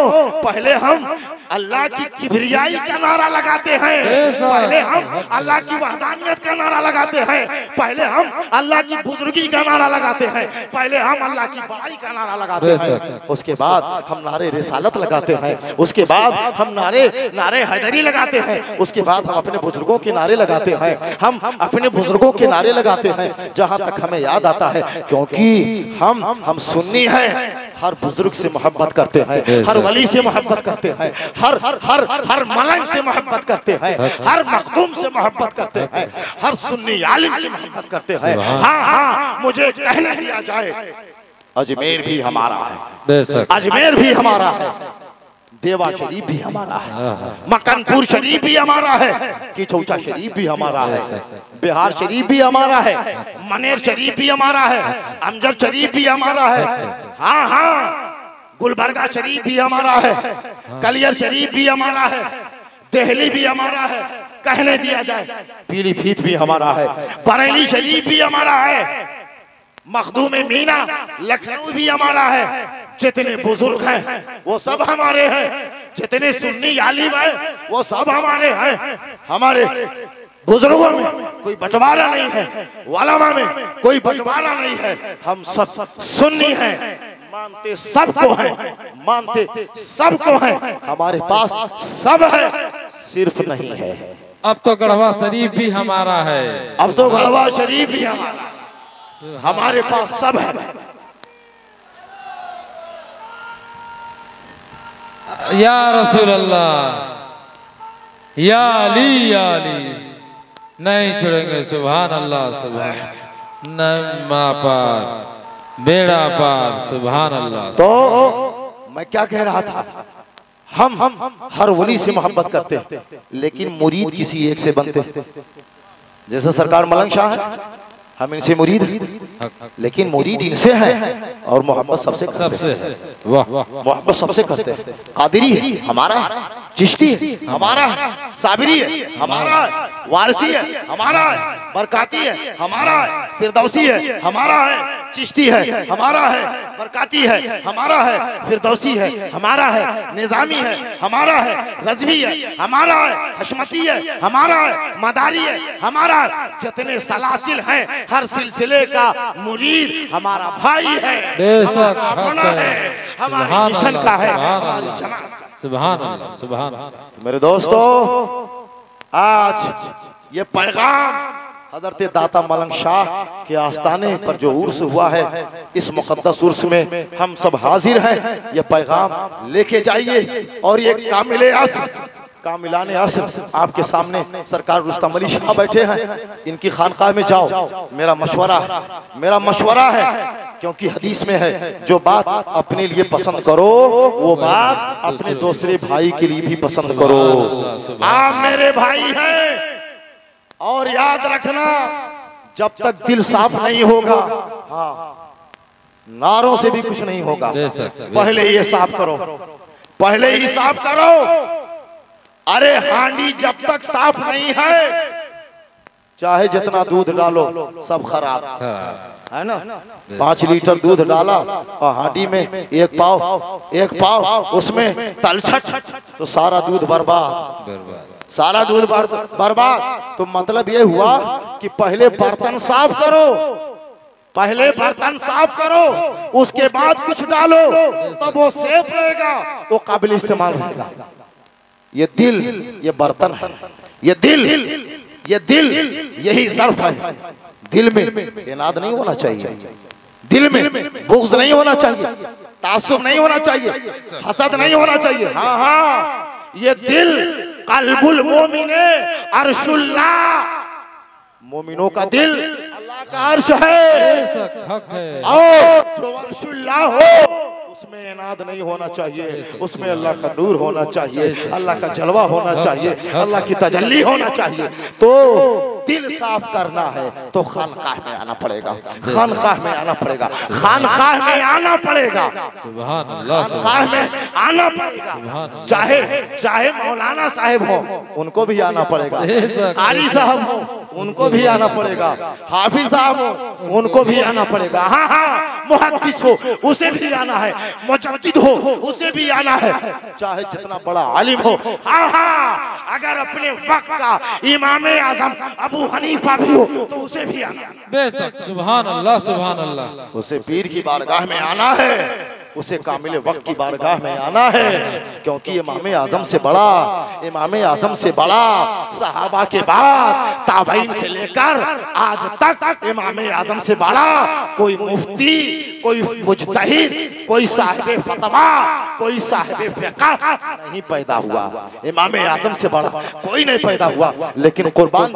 पहले हम अल्लाह की किबरियाई का नारा लगाते हैं, पहले हम अल्लाह की वहदानियत का नारा लगाते हैं, पहले हम अल्लाह की बुजुर्गी का नारा लगाते हैं, पहले हम अल्लाह की बड़ाई का नारा लगाते हैं, उसके बाद हम नारे रिसालत लगाते हैं, उसके बाद हम नारे हैदरी लगाते हैं, उसके बाद हम अपने बुजुर्गों के नारे लगाते हैं, हम अपने बुजुर्गों के नारे लगाते हैं। जहां तक हमें याद आता है, क्योंकि हम सुन्नी हैं, हर बुजुर्ग से मोहब्बत करते हैं, हर वली से मोहब्बत करते हैं, हर मलंग से मोहब्बत करते हैं, हर मखदूम से मोहब्बत करते हैं, हर सुन्नी आलिम से मोहब्बत करते हैं। हाँ, मुझे कहने दिया जाए, अजमेर भी हमारा है, अजमेर भी हमारा है, देवा शरीफ भी हमारा है, मकनपुर शरीफ भी हमारा है, किचौचा शरीफ भी हमारा है, बिहार शरीफ भी हमारा है, मनेर शरीफ भी हमारा है, अमजद शरीफ भी हमारा है, हाँ, गुलबर्गा शरीफ भी हमारा है, कलियर शरीफ भी हमारा है, दिल्ली भी हमारा है, कहने दिया जाए पीलीभीत भी हमारा है, बरेली शरीफ भी हमारा है, मखदूम मीना लखनऊ भी हमारा है। जितने बुजुर्ग हैं वो सब हमारे हैं, जितने सुन्नी आलिम हैं वो सब हमारे हैं, बुजुर्गों में कोई बंटवारा नहीं है, उलमा में कोई बंटवारा नहीं है। हम सब सुन्नी हैं, मानते सबको हैं, मानते सबको हैं। हमारे पास सब है, सिर्फ नहीं है। अब तो गढ़वा शरीफ भी हमारा है। अब तो गढ़वा शरीफ भी हमारा, हमारे पास सब है। या रसूल अल्लाह, या अली, या अली, नहीं छोड़ेंगे। सुभान अल्लाह, सुभान नम्मा पार बेड़ा पार, सुभान अल्लाह। तो मैं क्या कह रहा था, हम हर वली से मोहब्बत करते हैं, लेकिन मुरीद किसी एक से बनते हैं। जैसे सरकार मलंग शाह है, हम इनसे मुरीद हैं, लेकिन मुरीद इनसे है और मोहब्बत सबसे करते हैं। वाह वाह, मोहब्बत सबसे करते हैं। कादरी है हमारा, चिश्ती है हमारा, साबिरी है हमारा, वारसी है हमारा, बरकाती है हमारा, फिरदौसी है हमारा है, चिश्ती है हमारा है, बरकाती है हमारा है, फिरदौसी है हमारा है, निजामी है हमारा है, रजवी है हमारा है, हशमती है हमारा है, मदारी है हमारा है। जितने सलासिल हैं, हर सिलसिले का मुरीद हमारा भाई है, हमारा अपना है, हमारे मिशन का है, हमारी जमात। सुभान अल्लाह, सुभान। मेरे दोस्तों, आज ये पैगाम हज़रत दाता मलंग शाह के आस्थाने पर जो उर्स हुआ है, इस मुक़द्दस उर्स में हम सब हाजिर हैं। ये पैगाम लेके जाइए और ये कामिलाने असर आपके सामने सरकार रुस्तम अली शाह बैठे हैं, इनकी खानकाह में जाओ। मेरा मशवरा है, क्योंकि हदीस में है, जो बात अपने लिए पसंद करो वो बात अपने दूसरे भाई के लिए भी पसंद करो। आप मेरे भाई हैं, और याद रखना, जब तक दिल साफ नहीं होगा, हाँ, नारों से भी कुछ नहीं होगा। पहले ये साफ करो, पहले ही साफ करो। अरे हांडी जब तक साफ नहीं है, चाहे जितना दूध डालो सब खराब है ना। 5 लीटर दूध डाला और हांडी में एक पाव उसमें तलछट, तो सारा दूध बर्बाद, सारा दूध बर्बाद। तो मतलब ये हुआ कि पहले बर्तन साफ करो, पहले बर्तन साफ करो, उसके बाद कुछ डालो, तब वो सेफ रहेगा, वो काबिल इस्तेमाल रहेगा। ये दिल, ये बर्तन है, ये दिल यही ज़र्फ है। दिल में इनाद नहीं होना चाहिए, दिल में बुग़्ज़ नहीं होना चाहिए, तासुब नहीं होना चाहिए, हसद नहीं होना चाहिए। हाँ, ये दिल कल्बुल मोमिने अर्शुल्लाह, मोमिनों का दिल अल्लाह का अर्श है, और जो अर्शुल्लाह हो उसमें इनाद नहीं होना चाहिए, उसमें अल्लाह का नूर होना चाहिए, अल्लाह का जलवा होना चाहिए, अल्लाह की तजल्ली होना चाहिए। तो दिल साफ करना है तो खानकाह में आना पड़ेगा, खानकाह में आना पड़ेगा, खानकाह में आना पड़ेगा, खानकाह में आना पड़ेगा। चाहे मौलाना साहब हो, उनको भी आना पड़ेगा, कारी साहब हो, उनको भी आना पड़ेगा, हाफिज साहब हो, उनको भी आना पड़ेगा। हाँ, मुहद्दिस हो, उसे भी आना है, मुजद्दिद हो, उसे भी आना है, चाहे जितना बड़ा आलिम हो। हाँ, अगर अपने वक्त का इमाम आज़म अबू हनीफा भी हो तो उसे भी आना है। बेशक, सुभान अल्लाह, सुभान अल्लाह। उसे पीर की बारगाह में आना है, उसे कामिल वक्त की बारगाह में आना है, क्योंकि इमाम आज़म से बड़ा सहाबा के बाद ताबईन से लेकर आज तक इमाम आज़म से बड़ा कोई मुफ्ती, कोई मुज्तहिद, कोई साहिब फतवा, कोई साहिब फ़िक़्ह नहीं पैदा हुआ। इमाम आज़म से बड़ा कोई नहीं पैदा हुआ, लेकिन कुर्बान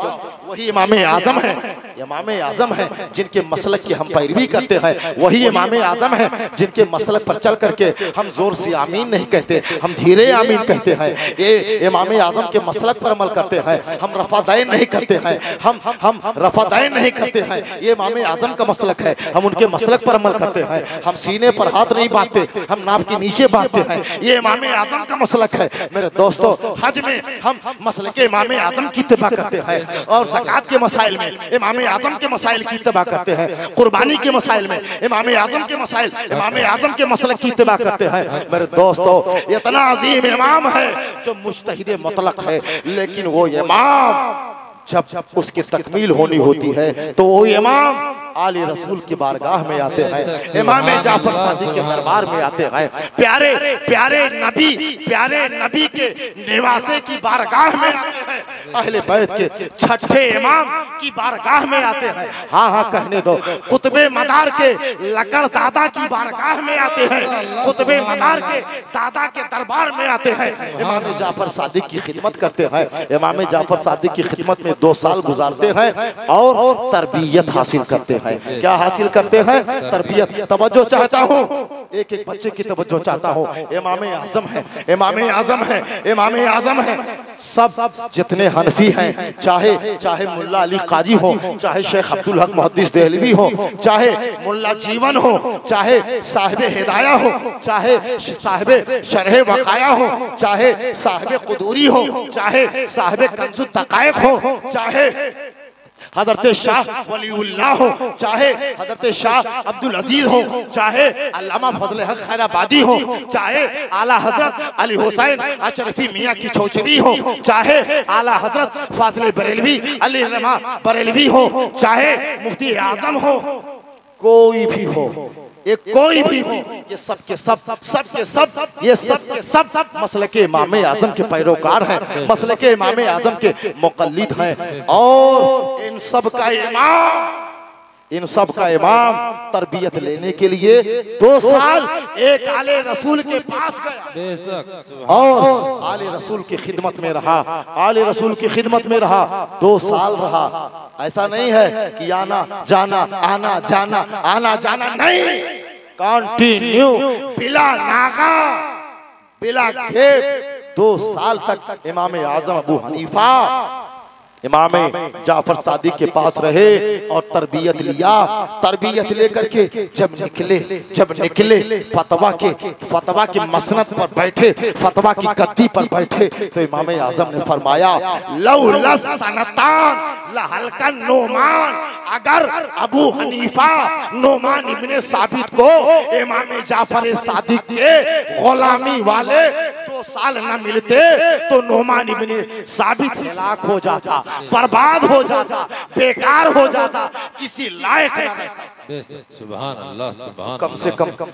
वही इमाम आज़म है। इमाम आज़म है जिनके मसलक की हम पैरवी करते हैं, वही इमाम आज़म है जिनके मसलक पर चल करके हम जोर से आमीन नहीं कहते, हम धीरे आमीन कहते हैं। ये इमाम आज़म के मसलक पर अमल करते हैं, हम रफ़ादाइन नहीं करते हैं, हम रफ़ादाइन नहीं करते हैं। ये इमाम आज़म का मसलक है, हम उनके मसलक पर अमल करते हैं। हम सीने पर हाथ नहीं बांधते, हम नाभ के नीचे बांधते हैं। ये इमाम आज़म का मसलक है। मेरे दोस्तों, हज में हम मसलक इमाम आज़म की इत्तिबा करते हैं, और ज़कात के मसाइल में इमाम आज़म के मसाइल की इत्तिबा करते हैं, कुर्बानी के मसाइल में इमाम आज़म के मसाइल, इमाम आज़म के मसलक की इत्तिबा करते हैं। मेरे दोस्तों, इतना अजीम इमाम है जो मुज्तहिद मुतलक है, लेकिन वो इमाम जब उसकी तकमील होनी होती है तो वो इमाम आले रसूल की बारगाह में आते हैं, इमाम जाफर सादिक के दरबार में आते हैं, प्यारे प्यारे नबी के निवासे की बारगाह में आते हैं, अहले बैत के छठे इमाम की बारगाह में आते हैं। हाँ हाँ कहने दो, कुतुबे मदार के लकड़ दादा की बारगाह में आते हैं, कुतुबे मदार के दादा के दरबार में आते हैं, इमाम जाफर सादिक की खिदमत करते हैं। इमाम जाफर सादिक की खिदमत में 2 साल गुजारते हैं और तरबियत हासिल करते हैं। क्या हासिल करते हैं? तरबियत। तवज्जो चाहता हूँ, एक एक बच्चे की तवज्जो चाहता हूँ। इमाम आज़म है, इमाम आज़म है, इमाम आज़म है। सब जितने हनफी हैं, चाहे मुल्ला अली कारी हो, चाहे शेख अब्दुल हक मुहद्दिस देहलवी हो, चाहे मुल्ला जीवन हो, चाहे साहिब हिदाया हो, चाहे साहिब शरह वकाया हो, चाहे साहिब कुदूरी हो, चाहे साहिब कंजुत तकायक हो, चाहे हजरत शाह वलीउल्लाह हो, चाहे हजरत शाह अब्दुल अजीज हो, चाहे अल्लामा फजल हक खैराबादी हो, चाहे आला हजरत अली हुसैन अशरफी मियाँ की छोचरी हो, चाहे आला हजरत फाजिल बरेलवी अली रमा बरेलवी हो, चाहे मुफ्ती आजम हो, कोई भी हो, एक कोई भी हो, ये सब के सब मसलके इमाम आज़म के पैरोकार हैं, मसलके इमाम आज़म के मुक़ल्लिद हैं। और इन सब का इमाम तरबियत लेने के लिए 2 साल एक आले रसूल के पास गया और आले रसूल की खिदमत में रहा, आले रसूल की खिदमत में रहा, 2 साल रहा। ऐसा नहीं है कि आना जाना आना जाना आना जाना, नहीं, कंटिन्यू, बिला नागा बिला घेट 2 साल तक इमाम आज़म अबू हनीफा इमाम जाफर सादिक के पास रहे और तरबियत लिया। तरबियत लेकर के जब निकले फतवा की मसनद पर बैठे, फतवा की गद्दी पर बैठे, तो इमाम आज़म ने फरमाया लौला सनतान लहलका नोमान, अगर अबू हनीफा नोमान इब्ने साबित को इमाम जाफर सादिक के गुलामी वाले 2 साल न मिलते तो नोमान इब्ने साबित हलाक हो जाता, बर्बाद हो जाता, बेकार हो जाता, किसी लायक न रहता। सुभान अल्लाह, सुभान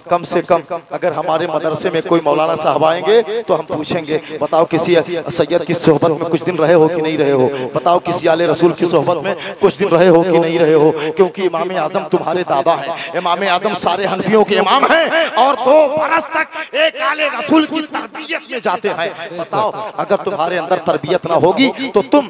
कम से कम अगर हमारे मदरसे में कोई मौलाना साहब आएंगे तो हम पूछेंगे, बताओ किसी सैयद की सोहबत में कुछ दिन रहे हो कि नहीं रहे हो, बताओ किसी आले रसूल की सोहबत में कुछ दिन रहे हो कि नहीं रहे हो, क्योंकि इमाम आज़म तुम्हारे दादा हैं, इमाम आज़म सारे हनफियों के इमाम हैं और 2 बरस तक एक आले रसूल की तरबियत में जाते हैं। बताओ अगर तुम्हारे अंदर तरबियत ना होगी तो तुम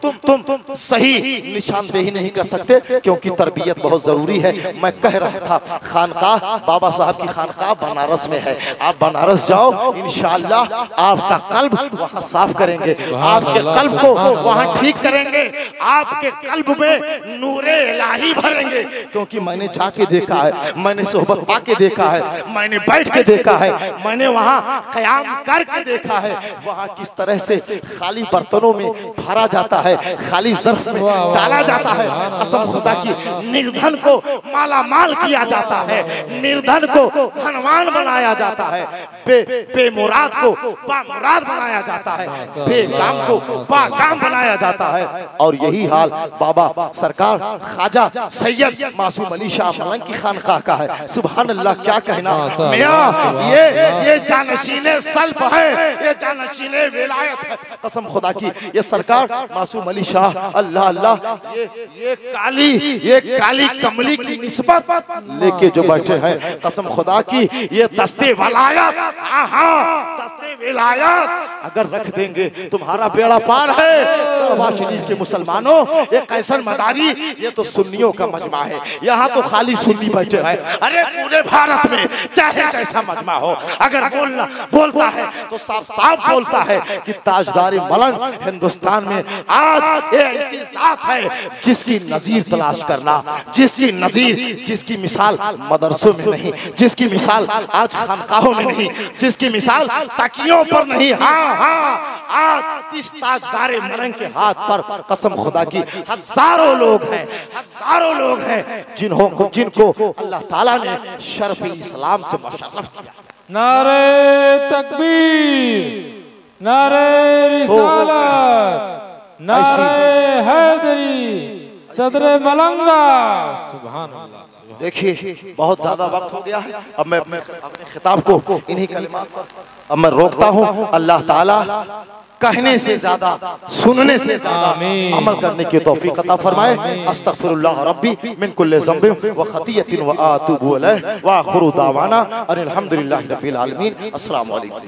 सही निशानदेही नहीं कर सकते, क्योंकि तरबियत बहुत जरूरी है। मैं कह रहा था खानकाह बाबा साहब की खानकाह बनारस में है, आप बनारस जाओ, इंशाअल्लाह आपका कल्ब वहाँ साफ करेंगे, आपके कल्ब को वहाँ ठीक करेंगे, आपके कल्ब में नूरे इलाही भरेंगे। क्योंकि मैंने जाके देखा है, मैंने सोहबत पाके देखा है, मैंने बैठ के देखा है, मैंने वहाँ क़याम करके देखा है, वहाँ किस तरह से खाली बर्तनों में भरा जाता है, खाली ज़र्फ़ में डाला जाता है। कसम खुदा की, निर्धन को माला माल किया जाता है, निर्धन को धनवान बनाया जाता है, बेमुराद को बामुराद बनाया जाता है, बेकाम को बाकाम बनाया जाता है। और यही हाल बाबा सरकार ख्वाजा सैयद मासूम अली शाह मलंग की खानकाह का है। सुभान अल्लाह, क्या कहना मियां, ये जानशीने सल्ब है, ये जानशीने विलायत है। कसम खुदा की, ये सरकार मासूम अली शाह, अल्लाह अल्लाह, ये काली कमली की निस्बत लेके जो बैठे हैं, कसम खुदा की, ये दस्ते वलायत, दस्ते विलायत अगर रख देंगे तुम्हारा बेड़ा पार है। शरीफ के मुसलमानों, ये कैसर मदारी, ये तो सुन्नियों का मजमा है, यहाँ तो खाली सुन्नी बैठे हैं। अरे पूरे भारत में चाहे जैसा मजमा हो, अगर बोलता है तो साफ साफ बोलता है कि ताजदार मलंग हिंदुस्तान में आज ये ऐसी जात है जिसकी नजीर तलाश करना, जिसकी मिसाल मदरसों में नहीं, जिसकी मिसाल आज खानकाहों में नहीं, जिसकी मिसाल तकियों पर नहीं, आज इस ताजदार मलंग के हाथ पर कसम खुदा की हजारों लोग हैं जिनको अल्लाह ताला ने शर्फ इस्लाम से मुशर्रफ किया। नारे तकबीर, नारे रिसालत, नारे हैदरी सदरे मलंगा। सुभान अल्लाह। देखिए बहुत ज्यादा वक्त हो गया है, अब मैं अपने खिताब को इन्हीं कलिमात पर अब मैं रोकता हूँ। अल्लाह ताला कहने से ज्यादा सुनने से ज्यादा अमल करने की तौफीक अता फरमाए। अस्तगफिरुल्लाह रब्बी मिन कुल्लि ज़ंबिन व खतियतिन व आतूबु अलैहि व आखिरु दावाना अनिल हम्दुलिल्लाहि रब्बिल आलमीन। अस्सलामु अलैकुम।